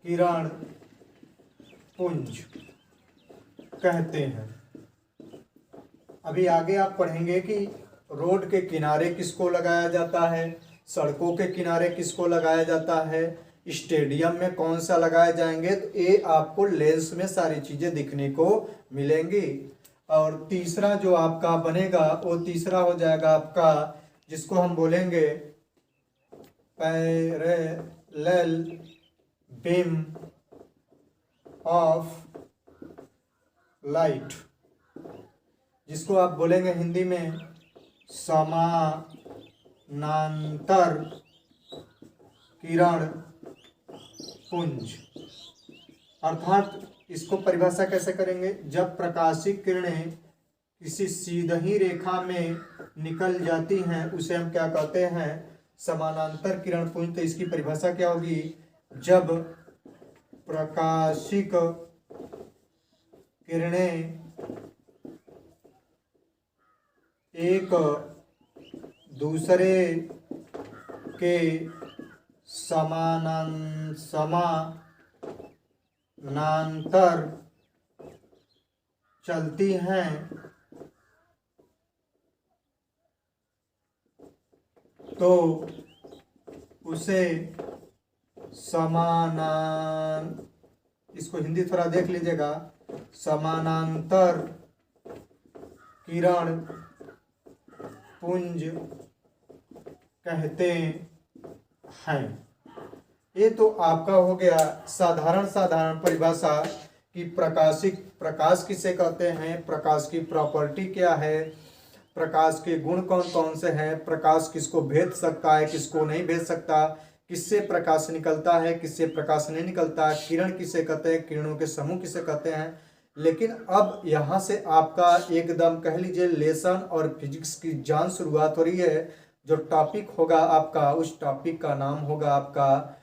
किरण पुंज कहते हैं। अभी आगे आप पढ़ेंगे कि रोड के किनारे किसको लगाया जाता है, सड़कों के किनारे किसको लगाया जाता है, स्टेडियम में कौन सा लगाए जाएंगे। तो ये आपको लेंस में सारी चीज़ें दिखने को मिलेंगी। और तीसरा जो आपका बनेगा वो तीसरा हो जाएगा आपका, जिसको हम बोलेंगे पैरेलल बीम ऑफ लाइट, जिसको आप बोलेंगे हिंदी में समानांतर किरण पुंज। अर्थात इसको परिभाषा कैसे करेंगे, जब प्रकाशिक किरणें किसी सीधी रेखा में निकल जाती हैं उसे हम क्या कहते हैं, समानांतर किरण पुंज। तो इसकी परिभाषा क्या होगी, जब प्रकाशिक किरणें एक दूसरे के समानांतर चलती हैं तो उसे इसको हिंदी थोड़ा देख लीजिएगा, समानांतर किरण पुंज कहते हैं। ये तो आपका हो गया साधारण परिभाषा कि प्रकाश किसे कहते हैं, प्रकाश की प्रॉपर्टी क्या है, प्रकाश के गुण कौन कौन से हैं, प्रकाश किसको भेद सकता है किसको नहीं भेद सकता, किससे प्रकाश निकलता है किससे प्रकाश नहीं निकलता, किरण किसे कहते हैं, किरणों के समूह किसे कहते हैं। लेकिन अब यहाँ से आपका एकदम कह लीजिए लेसन और फिजिक्स की जान शुरुआत हो रही है। जो टॉपिक होगा आपका, उस टॉपिक का नाम होगा आपका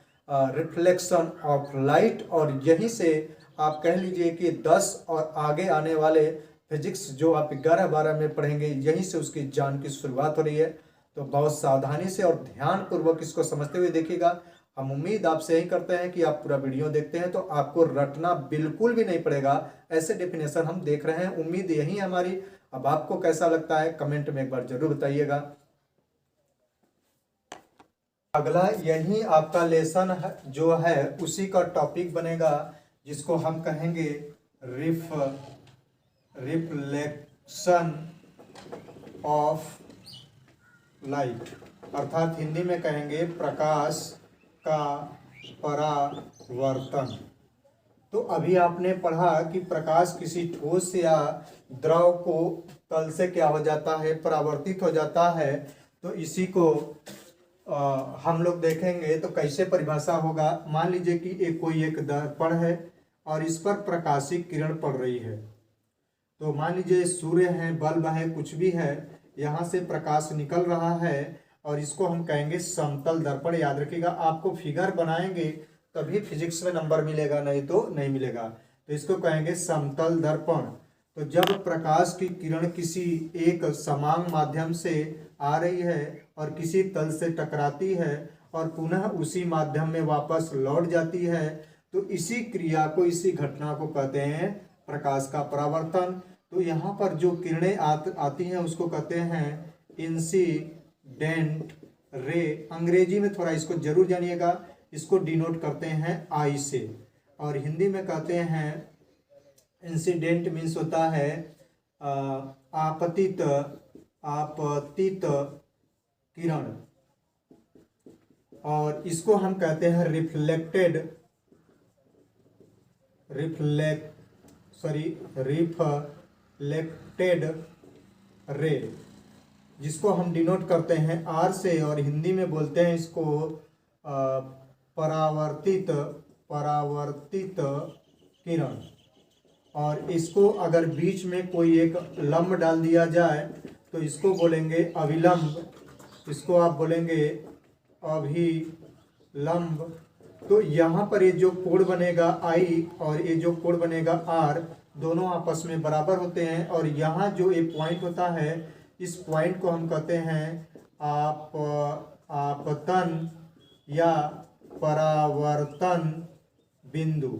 रिफ्लेक्शन ऑफ लाइट। और यहीं से आप कह लीजिए कि 10 और आगे आने वाले फिजिक्स जो आप 11-12 में पढ़ेंगे, यहीं से उसकी जान की शुरुआत हो रही है। तो बहुत सावधानी से और ध्यानपूर्वक इसको समझते हुए देखिएगा। हम उम्मीद आपसे यही करते हैं कि आप पूरा वीडियो देखते हैं तो आपको रटना बिल्कुल भी नहीं पड़ेगा, ऐसे डेफिनेशन हम देख रहे हैं, उम्मीद यही है हमारी। अब आपको कैसा लगता है कमेंट में एक बार जरूर बताइएगा। अगला यही आपका लेसन जो है उसी का टॉपिक बनेगा, जिसको हम कहेंगे रिफ्लेक्शन ऑफ लाइट, अर्थात हिंदी में कहेंगे प्रकाश का परावर्तन। तो अभी आपने पढ़ा कि प्रकाश किसी ठोस या द्रव को तल से क्या हो जाता है, परावर्तित हो जाता है। तो इसी को हम लोग देखेंगे तो कैसे परिभाषा होगा। मान लीजिए कि कोई एक दर्पण है और इस पर प्रकाशिक किरण पड़ रही है। तो मान लीजिए सूर्य है, बल्ब है, कुछ भी है, यहाँ से प्रकाश निकल रहा है और इसको हम कहेंगे समतल दर्पण। याद रखिएगा, आपको फिगर बनाएंगे तभी फिजिक्स में नंबर मिलेगा, नहीं तो नहीं मिलेगा। तो इसको कहेंगे समतल दर्पण। तो जब प्रकाश की किरण किसी एक समान माध्यम से आ रही है और किसी तल से टकराती है और पुनः उसी माध्यम में वापस लौट जाती है, तो इसी क्रिया को, इसी घटना को कहते हैं प्रकाश का परावर्तन। तो यहाँ पर जो किरणें आती हैं उसको कहते हैं इंसिडेंट रे। अंग्रेजी में थोड़ा इसको जरूर जानिएगा, इसको डिनोट करते हैं आई से, और हिंदी में कहते हैं इंसिडेंट मीन्स होता है आपतित किरण, और इसको हम कहते हैं रिफ्लेक्टेड रे, जिसको हम डिनोट करते हैं आर से, और हिंदी में बोलते हैं इसको परावर्तित किरण। और इसको अगर बीच में कोई एक लंब डाल दिया जाए तो इसको बोलेंगे अभिलंब, इसको आप बोलेंगे अभिलंब। तो यहाँ पर ये जो कोण बनेगा आई और ये जो कोण बनेगा आर, दोनों आपस में बराबर होते हैं। और यहाँ जो एक पॉइंट होता है, इस पॉइंट को हम कहते हैं आपतन या परावर्तन बिंदु,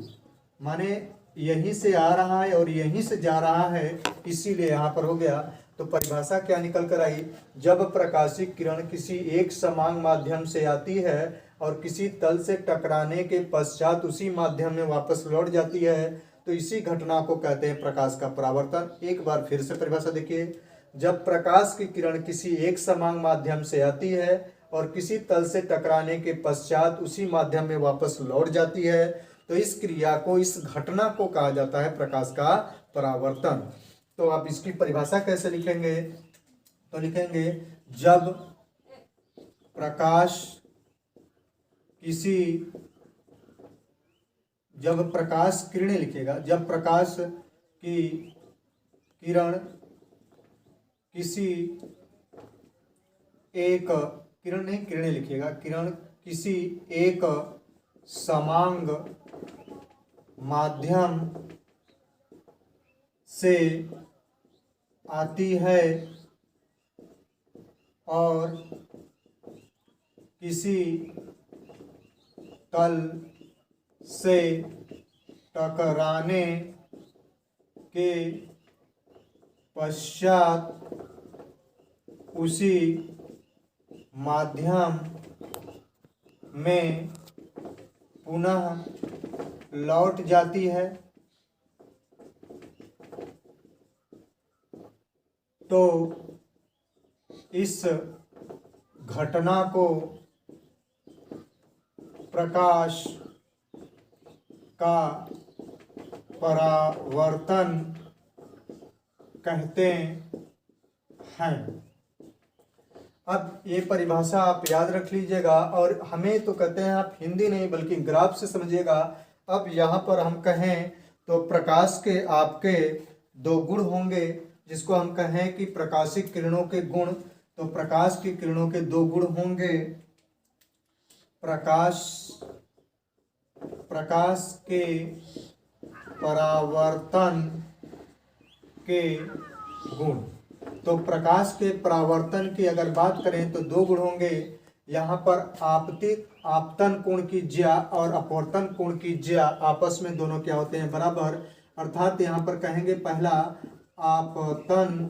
माने यहीं से आ रहा है और यहीं से जा रहा है, इसीलिए यहाँ पर हो गया। तो परिभाषा क्या निकल कर आई, जब प्रकाशिक किरण किसी एक समान माध्यम से आती है और किसी तल से टकराने के पश्चात उसी माध्यम में वापस लौट जाती है, तो इसी घटना को कहते हैं प्रकाश का परावर्तन। एक बार फिर से परिभाषा देखिए, जब प्रकाश की किरण किसी एक समान माध्यम से आती है और किसी तल से टकराने के पश्चात उसी माध्यम में वापस लौट जाती है, तो इस क्रिया को, इस घटना को कहा जाता है प्रकाश का परावर्तन। तो आप इसकी परिभाषा कैसे लिखेंगे, तो लिखेंगे जब प्रकाश किरणें लिखेगा, जब प्रकाश की किरण किसी एक, किरण नहीं किरणें लिखिएगा, किरण किसी एक समांग माध्यम से आती है और किसी तल से टकराने के पश्चात उसी माध्यम में पुनः लौट जाती है, तो इस घटना को प्रकाश का परावर्तन कहते हैं। अब ये परिभाषा आप याद रख लीजिएगा, और हमें तो कहते हैं आप हिंदी नहीं बल्कि ग्राफ से समझिएगा। अब यहाँ पर हम कहें तो प्रकाश के आपके दो गुण होंगे, जिसको हम कहें कि प्रकाशिक किरणों के गुण, तो प्रकाश की किरणों के दो गुण होंगे, प्रकाश के परावर्तन के गुण। तो प्रकाश के परावर्तन की अगर बात करें तो दो गुण होंगे, यहाँ पर आपतन कोण की ज्या और अपवर्तन कोण की ज्या आपस में दोनों क्या होते हैं, बराबर। अर्थात यहाँ पर कहेंगे पहला आपतन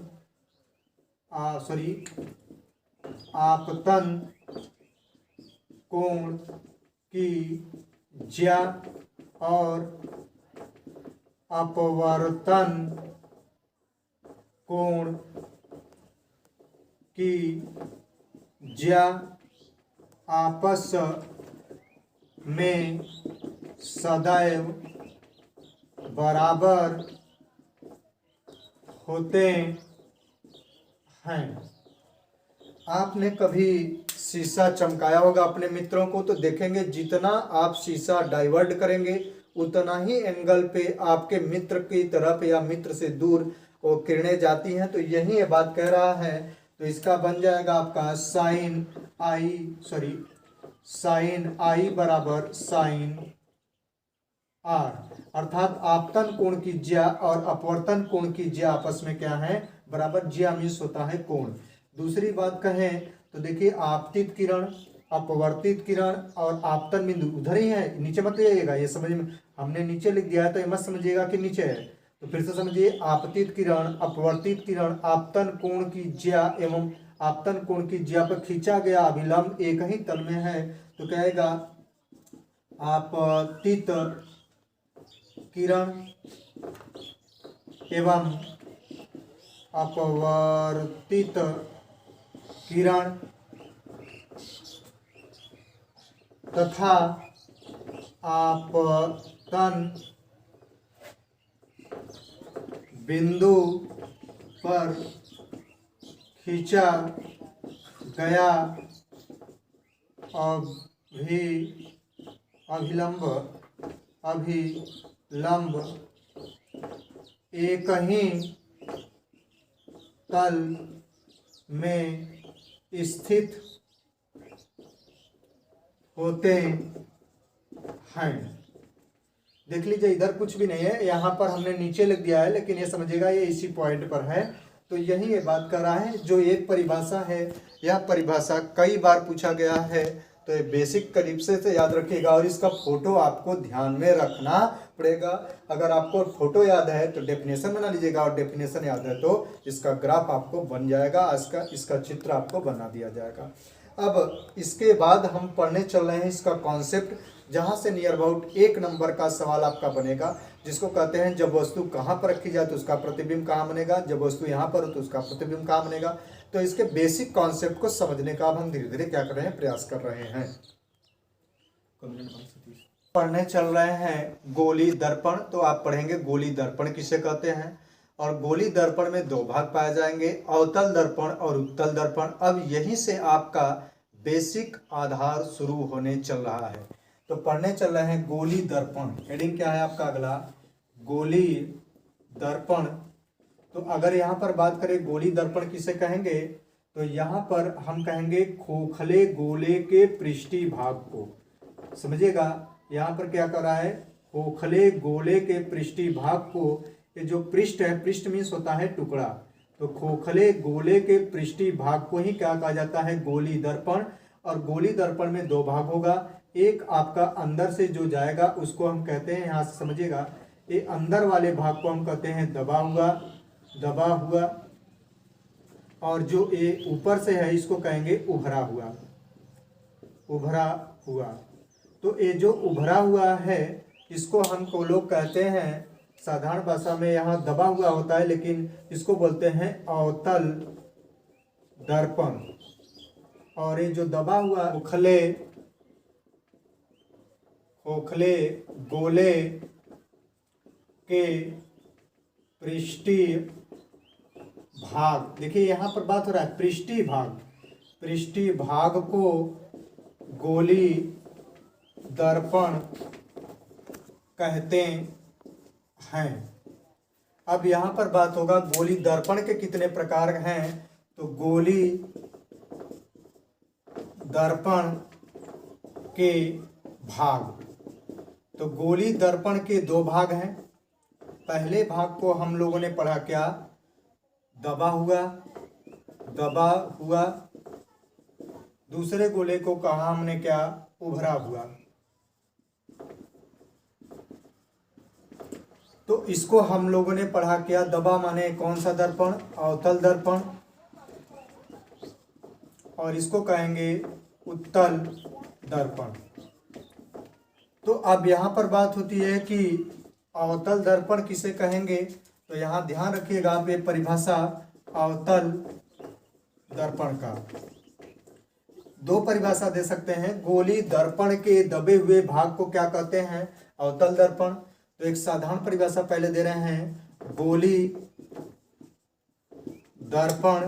कोण की ज्या और अपवर्तन कोण की ज्या आपस में सदैव बराबर होते हैं। आपने कभी शीशा चमकाया होगा अपने मित्रों को, तो देखेंगे जितना आप शीशा डाइवर्ट करेंगे उतना ही एंगल पे आपके मित्र की तरफ या मित्र से दूर वो किरणें जाती हैं। तो यही ये बात कह रहा है। तो इसका बन जाएगा आपका साइन आई बराबर साइन आर, अर्थात आपतन कोण की ज्या और अपवर्तन कोण की ज्या आपस में क्या है, बराबर। ज्या मीन्स होता है कोण। दूसरी बात कहें तो देखिए आपतित किरण, अपवर्तित किरण और आपतन बिंदु उधर ही है, नीचे मत जाइएगा। ये समझ में, हमने नीचे लिख दिया है तो ये मत समझिएगा कि नीचे है। तो फिर से समझिए, आपतित किरण, अपवर्तित किरण, आपतन कोण की ज्या एवं आपतन कोण की ज्या पर खींचा गया अभिलंब एक ही तल में है, तो कहेगा आपतित किरण एवं अपवर्तित किरण तथा आपतन बिंदु पर खींचा गया अभिलंब एक ही तल में स्थित होते हैं। देख लीजिए, इधर कुछ भी नहीं है, यहाँ पर हमने नीचे लिख दिया है, लेकिन ये समझिएगा ये इसी पॉइंट पर है। तो यही ये बात कर रहा है। जो एक परिभाषा है, यह परिभाषा कई बार पूछा गया है। तो ये बेसिक करीब से याद रखिएगा और इसका फोटो आपको ध्यान में रखना पड़ेगा। अगर आपको फोटो याद है तो डेफिनेशन बना लीजिएगा और डेफिनेशन याद है तो इसका ग्राफ आपको बन जाएगा, इसका चित्र आपको बना दिया जाएगा। अब इसके बाद हम पढ़ने चल रहे हैं इसका कॉन्सेप्ट, जहाँ से नियर अबाउट 1 नंबर का सवाल आपका बनेगा, जिसको कहते हैं जब वस्तु कहाँ पर रखी जाए तो उसका प्रतिबिंब कहाँ बनेगा, जब वस्तु यहाँ पर हो तो उसका प्रतिबिंब कहाँ बनेगा। तो इसके बेसिक कॉन्सेप्ट को समझने का अब हम धीरे धीरे क्या कर रहे हैं, प्रयास कर रहे हैं। पढ़ने चल रहे हैं गोली दर्पण। तो आप पढ़ेंगे गोली दर्पण किसे कहते हैं, और गोली दर्पण में 2 भाग पाए जाएंगे, अवतल दर्पण और उत्तल दर्पण। अब यहीं से आपका बेसिक आधार शुरू होने चल रहा है। तो पढ़ने चल रहे हैं गोली दर्पण। हेडिंग क्या है आपका अगला, गोली दर्पण। तो अगर यहाँ पर बात करें गोली दर्पण किसे कहेंगे, तो यहाँ पर हम कहेंगे खोखले गोले के पृष्ठीय भाग को। समझिएगा यहाँ पर क्या कर रहा है, खोखले गोले के पृष्ठीय भाग को, ये जो पृष्ठ है, पृष्ठ मीन्स होता है टुकड़ा, तो खोखले गोले के पृष्ठीय भाग को ही क्या कहा जाता है, गोली दर्पण। और गोली दर्पण में 2 भाग होगा, एक आपका अंदर से जो जाएगा उसको हम कहते हैं, यहाँ से समझिएगा, ये अंदर वाले भाग को हम कहते हैं दबा हुआ, और जो ये ऊपर से है इसको कहेंगे उभरा हुआ। तो ये जो उभरा हुआ है इसको हमको लोग कहते हैं, साधारण भाषा में यहाँ दबा हुआ होता है लेकिन इसको बोलते हैं अवतल दर्पण। और ये जो दबा हुआ खोखले गोले के पृष्ठीय भाग, देखिए यहाँ पर बात हो रहा है पृष्ठीय भाग को गोली दर्पण कहते हैं। अब यहाँ पर बात होगा गोली दर्पण के कितने प्रकार हैं, तो गोली दर्पण के भाग, तो गोली दर्पण के 2 भाग हैं। पहले भाग को हम लोगों ने पढ़ा क्या, दबा हुआ। दूसरे गोले को कहा हमने क्या, उभरा हुआ। तो इसको हम लोगों ने पढ़ा क्या, दबा माने कौन सा दर्पण, अवतल दर्पण, और इसको कहेंगे उत्तल दर्पण। तो अब यहाँ पर बात होती है कि अवतल दर्पण किसे कहेंगे, तो यहाँ ध्यान रखिएगा आप, ये परिभाषा अवतल दर्पण का 2 परिभाषा दे सकते हैं। गोली दर्पण के दबे हुए भाग को क्या कहते हैं, अवतल दर्पण। तो एक साधारण परिभाषा पहले दे रहे हैं, गोली दर्पण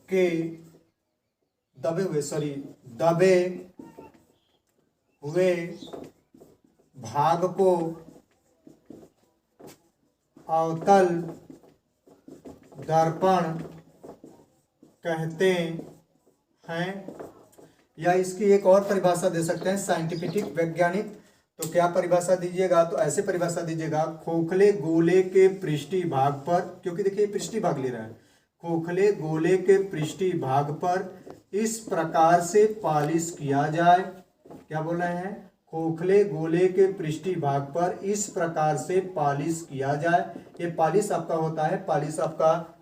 के दबे हुए भाग को अवतल दर्पण कहते हैं। या इसकी एक और परिभाषा दे सकते हैं, साइंटिफिक वैज्ञानिक। तो क्या परिभाषा दीजिएगा, तो ऐसे परिभाषा दीजिएगा, खोखले गोले के पृष्ठीय भाग पर, क्योंकि देखिए पृष्ठीय भाग ले रहा है, खोखले गोले के पृष्ठीय भाग पर इस प्रकार से पालिश किया जाए। क्या बोल रहे हैं, खोखले गोले के पृष्ठीय भाग पर इस प्रकार से पालिश किया जाए। ये पालिश आपका होता है, पालिश आपका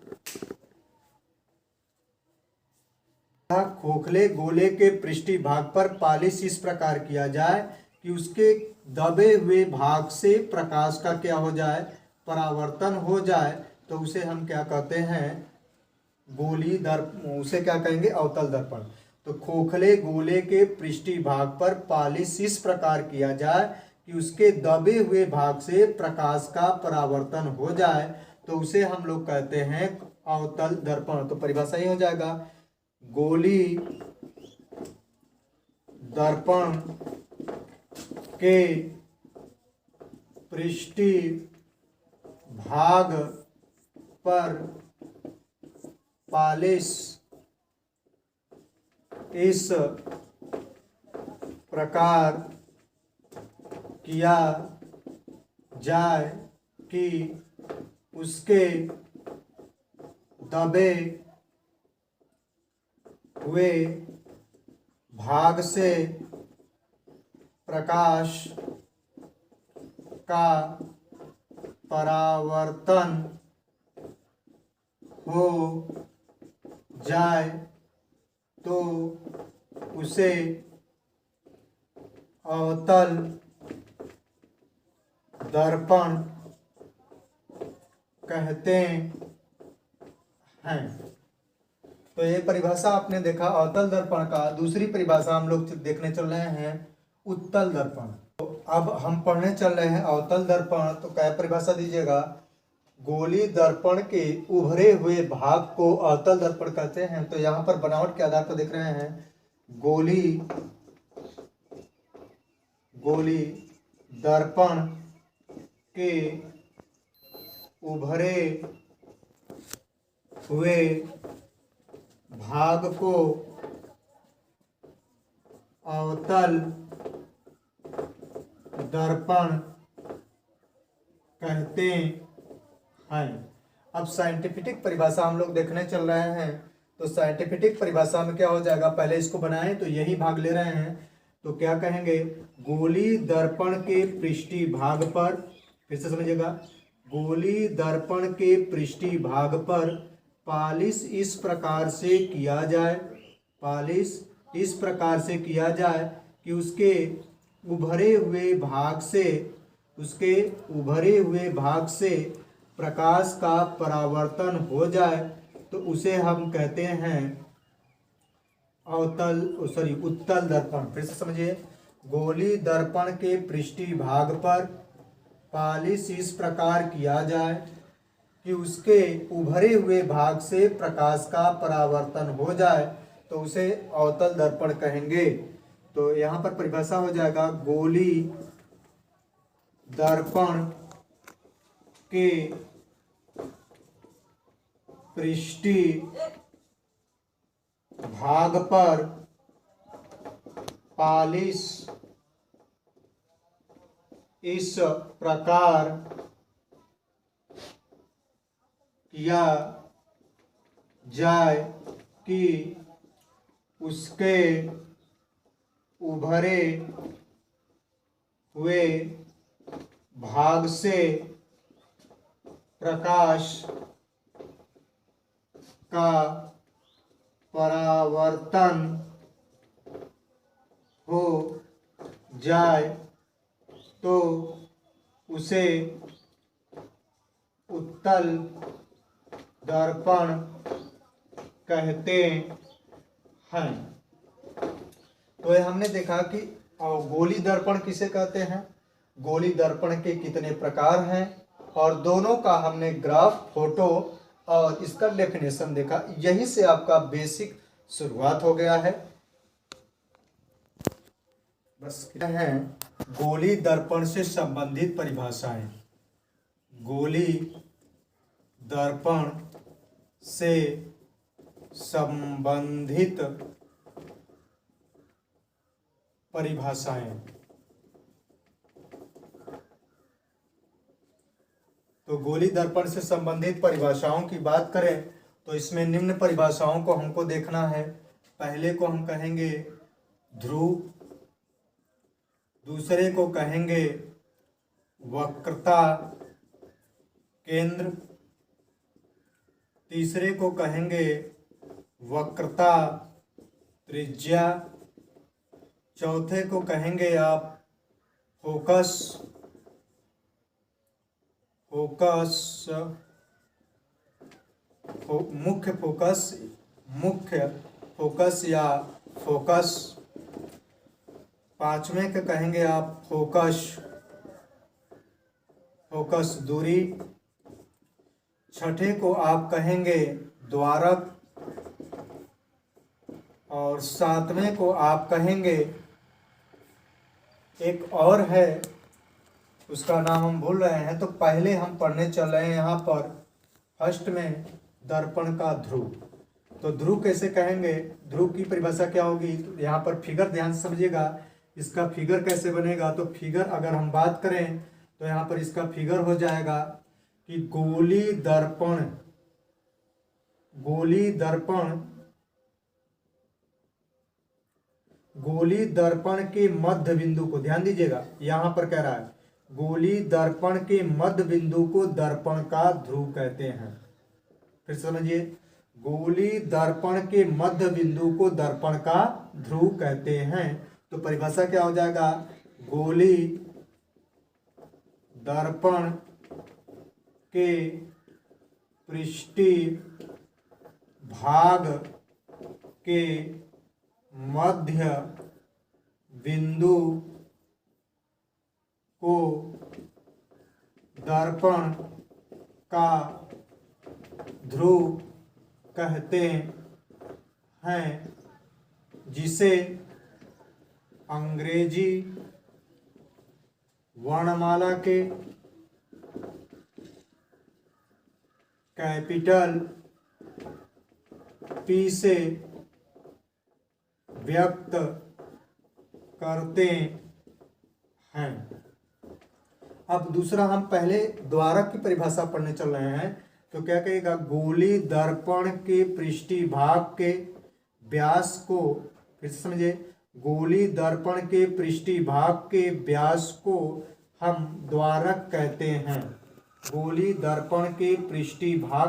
खोखले गोले के पृष्ठीय भाग पर पालिश इस प्रकार किया जाए कि उसके दबे हुए भाग से प्रकाश का क्या हो जाए, परावर्तन हो जाए। तो उसे हम क्या कहते हैं, गोली दर्पण, उसे क्या कहेंगे, अवतल दर्पण। तो खोखले गोले के पृष्ठीय भाग पर पालिश इस प्रकार किया जाए कि उसके दबे हुए भाग से प्रकाश का परावर्तन हो जाए, तो उसे हम लोग कहते हैं अवतल दर्पण। तो परिभाषा ही हो जाएगा, गोली दर्पण के पृष्ठीय भाग पर पालिश इस प्रकार किया जाए कि उसके दबे हुए भाग से प्रकाश का परावर्तन हो जाए तो उसे अवतल दर्पण कहते हैं। तो ये परिभाषा आपने देखा अवतल दर्पण का। दूसरी परिभाषा हम लोग देखने चल रहे हैं उत्तल दर्पण। तो अब हम पढ़ने चल रहे हैं अवतल दर्पण। तो क्या परिभाषा दीजिएगा? गोली दर्पण के उभरे हुए भाग को अवतल दर्पण कहते हैं। तो यहाँ पर बनावट के आधार पर देख रहे हैं गोली दर्पण के उभरे हुए भाग को अवतल दर्पण कहते हैं। अब साइंटिफिक परिभाषा हम लोग देखने चल रहे हैं। तो साइंटिफिक परिभाषा में क्या हो जाएगा? पहले इसको बनाएं तो यही भाग ले रहे हैं। तो क्या कहेंगे? गोली दर्पण के पृष्ठी भाग पर, फिर से समझिएगा, गोली दर्पण के पृष्ठी भाग पर पालिश इस प्रकार से किया जाए कि उसके उभरे हुए भाग से प्रकाश का परावर्तन हो जाए तो उसे हम कहते हैं उत्तल दर्पण। फिर से समझिए, गोली दर्पण के पृष्ठी भाग पर पालिश इस प्रकार किया जाए कि उसके उभरे हुए भाग से प्रकाश का परावर्तन हो जाए तो उसे अवतल दर्पण कहेंगे। तो यहाँ पर परिभाषा हो जाएगा गोली दर्पण के पृष्ठी भाग पर पालिश इस प्रकार किया जाए कि उसके उभरे हुए भाग से प्रकाश का परावर्तन हो जाए तो उसे उत्तल दर्पण कहते हैं। तो ये हमने देखा कि गोली दर्पण किसे कहते हैं, गोली दर्पण के कितने प्रकार हैं, और दोनों का हमने ग्राफ, फोटो और इसका डेफिनेशन देखा। यहीं से आपका बेसिक शुरुआत हो गया है। बस क्या है गोली दर्पण से संबंधित परिभाषाएं। गोली दर्पण से संबंधित परिभाषाएं। तो गोली दर्पण से संबंधित परिभाषाओं की बात करें तो इसमें निम्न परिभाषाओं को हमको देखना है। पहले को हम कहेंगे ध्रुव, दूसरे को कहेंगे वक्रता केंद्र, तीसरे को कहेंगे वक्रता त्रिज्या, चौथे को कहेंगे आप फोकस मुख्य फोकस या फोकस, पांचवें के कहेंगे आप फोकस दूरी, छठे को आप कहेंगे द्वारक, और सातवें को आप कहेंगे, एक और है उसका नाम हम भूल रहे हैं। तो पहले हम पढ़ने चल रहे हैं यहाँ पर फर्स्ट में दर्पण का ध्रुव। तो ध्रुव कैसे कहेंगे, ध्रुव की परिभाषा क्या होगी? तो यहाँ पर फिगर ध्यान से समझिएगा, इसका फिगर कैसे बनेगा। तो फिगर अगर हम बात करें तो यहाँ पर इसका फिगर हो जाएगा कि गोली गोली दर्पण के मध्य बिंदु को, ध्यान दीजिएगा यहां पर कह रहा है गोली दर्पण के मध्य बिंदु को दर्पण का ध्रुव कहते हैं। फिर समझिए, गोली दर्पण के मध्य बिंदु को दर्पण का ध्रुव कहते हैं। तो परिभाषा क्या हो जाएगा, गोली दर्पण के पृष्ठीय भाग के मध्य बिंदु को दर्पण का ध्रुव कहते हैं, जिसे अंग्रेजी वर्णमाला के कैपिटल पी से व्यक्त करते हैं। अब दूसरा, हम पहले द्वारक की परिभाषा पढ़ने चल रहे हैं। तो क्या कहेगा, गोली दर्पण के पृष्ठीय भाग के व्यास को, फिर से समझिए, गोली दर्पण के पृष्ठीय भाग के व्यास को हम द्वारक कहते हैं। गोली दर्पण के पृष्ठीय भाग,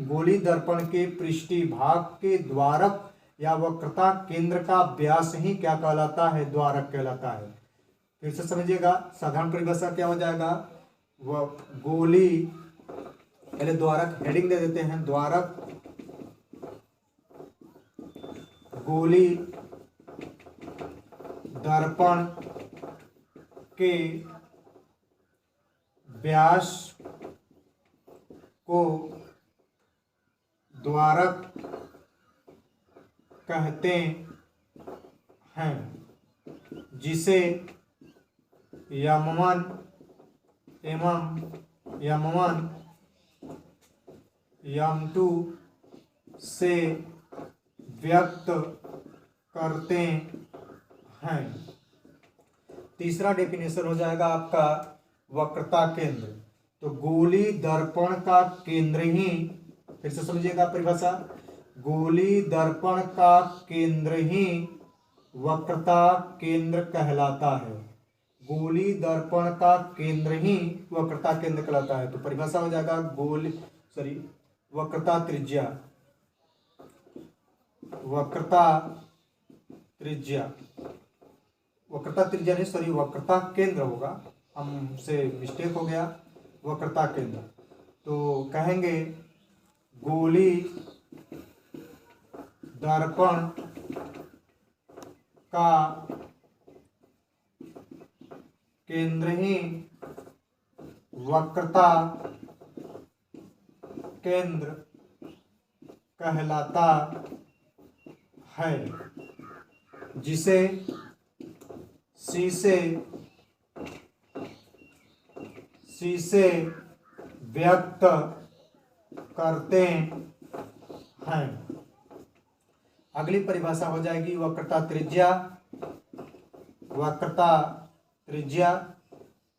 गोली दर्पण के पृष्ठीय भाग के द्वारक या वक्रता केंद्र का व्यास ही क्या कहलाता है, द्वारक कहलाता है। फिर से समझिएगा, साधारण परिभाषा क्या हो जाएगा, वह गोली, पहले द्वारक हेडिंग दे देते हैं, द्वारक गोली दर्पण के व्यास को द्वारक कहते हैं, जिसे यम1 एवं यम1 यम2 से व्यक्त करते हैं। तीसरा डेफिनेशन हो जाएगा आपका वक्रता केंद्र। तो गोली दर्पण का केंद्र ही, फिर से समझिएगा परिभाषा, गोली दर्पण का केंद्र ही वक्रता केंद्र कहलाता है। गोली दर्पण का केंद्र ही वक्रता केंद्र कहलाता है। तो परिभाषा हो जाएगा वक्रता त्रिज्या, वक्रता त्रिज्या, वक्रता त्रिज्या नहीं सॉरी वक्रता केंद्र होगा, हमसे मिस्टेक हो गया, वक्रता केंद्र। तो कहेंगे गोली दर्पण का केंद्र ही वक्रता केंद्र कहलाता है, जिसे सी से व्यक्त करते हैं। अगली परिभाषा हो जाएगी वक्रता त्रिज्या, वक्रता त्रिज्या।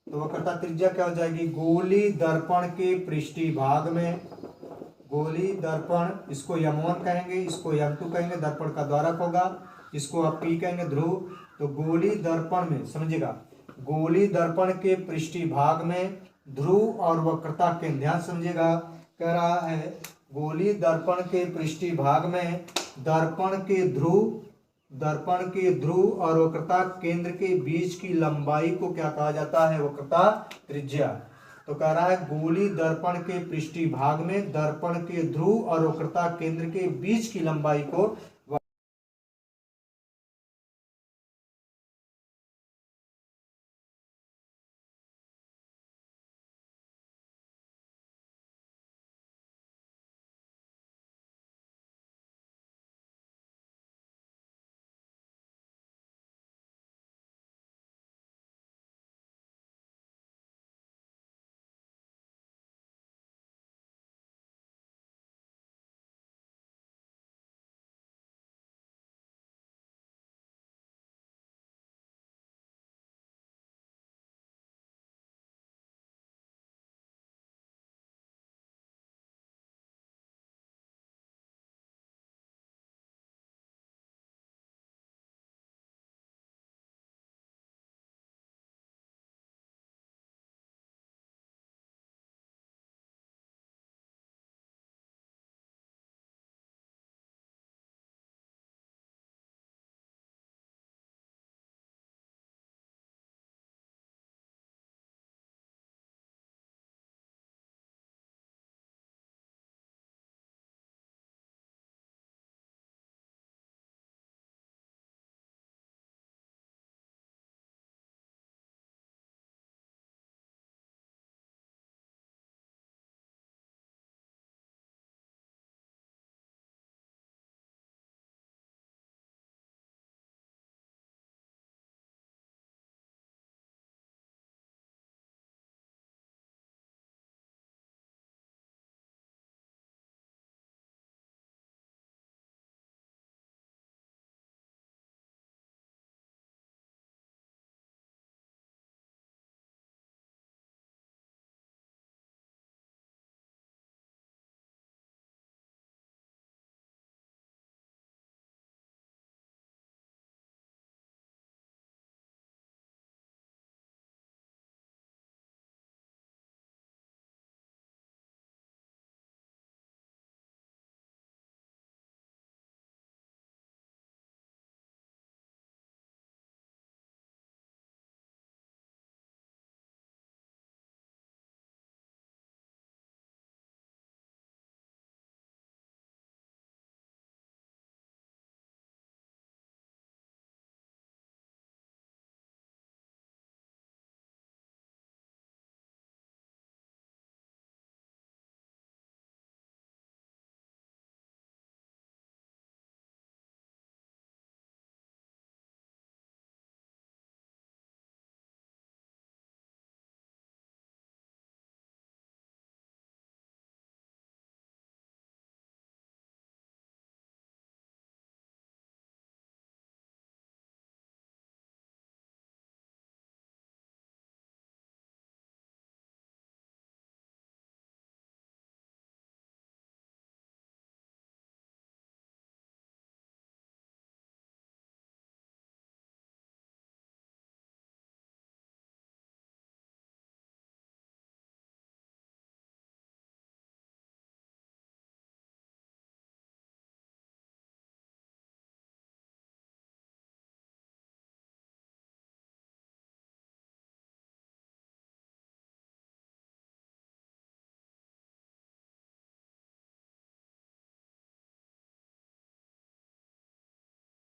तो वक्रता त्रिज्या क्या हो जाएगी, गोली दर्पण के पृष्ठीय भाग में, गोली दर्पण, इसको यम1 कहेंगे, इसको यम2 कहेंगे, दर्पण का द्वारक होगा, इसको आप पी कहेंगे, ध्रुव। तो गोली दर्पण में समझिएगा, गोली दर्पण के पृष्ठीय भाग में ध्रुव और वक्रता केंद्र, ध्यान समझिएगा, कह रहा है गोली दर्पण के पृष्ठीय भाग में दर्पण के ध्रुव और वक्रता केंद्र के बीच की लंबाई को क्या कहा जाता है, वक्रता त्रिज्या। तो कह रहा है गोली दर्पण के पृष्ठीय भाग में दर्पण के ध्रुव और वक्रता केंद्र के बीच की लंबाई को